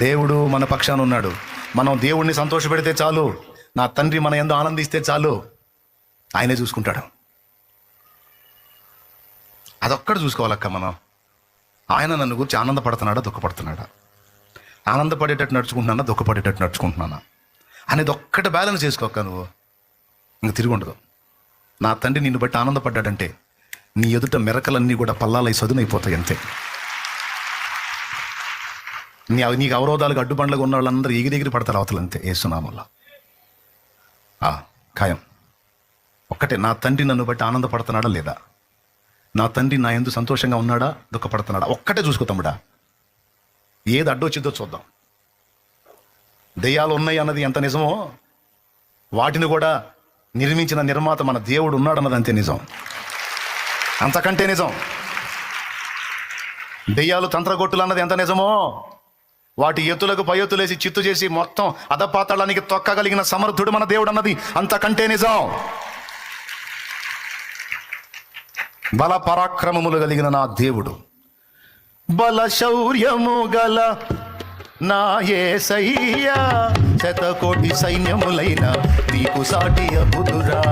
దేవుడు మన పక్షాన ఉన్నాడు. మనం దేవుణ్ణి సంతోషపెడితే చాలు, నా తండ్రి మన యందు ఆనందిస్తే చాలు, ఆయనే చూసుకుంటాడు. అదొక్కడు చూసుకోవాలక్క మనం. ఆయన నన్ను గురించి ఆనందపడుతున్నాడా దుఃఖపడుతున్నాడా, ఆనందపడేటట్టు నడుచుకుంటున్నానా దుఃఖపడేటట్టు నడుచుకుంటున్నానా అనేది ఒక్కటి బ్యాలెన్స్ చేసుకోక నువ్వు ఇంక తిరిగి ఉండదు. నా తండ్రి నిన్ను బట్టి ఆనందపడ్డాడంటే నీ ఎదుట మెరకలన్నీ కూడా పల్లాలై సదునైపోతాయి అంతే. నీకు అవరోధాలకు అడ్డుబండ్లకు ఉన్న వాళ్ళందరూ ఎగిరెగిరి పడతారు అవతల అంతే. ఏసునామంలో ఖాయం. ఒక్కటే, నా తండ్రి నన్ను బట్టి ఆనందపడుతున్నాడా లేదా, నా తండ్రి నా యందు సంతోషంగా ఉన్నాడా దుఃఖపడుతున్నాడా, ఒక్కటే చూసుకో తమ్ముడా. ఏది అడ్డొచ్చిద్దో చూద్దాం. దెయ్యాలు ఉన్నాయి అన్నది ఎంత నిజమో, వాటిని కూడా నిర్మించిన నిర్మాత మన దేవుడు ఉన్నాడన్నది అంతే నిజం, అంతకంటే నిజం. దెయ్యాలు తంత్రగొట్టులు అన్నది ఎంత నిజమో, వాటి ఎత్తులకు పై ఎత్తులేసి చిత్తు చేసి మొత్తం అధపాతాళానికి తొక్కగలిగిన సమర్థుడు మన దేవుడు అన్నది అంతకంటే నిజం. బల పరాక్రమములు కలిగిన నా దేవుడు, బల శౌర్యము గల నా యేసయ్యా, శతకోటి సైన్యములైన నీకు సాటి అబుదురా.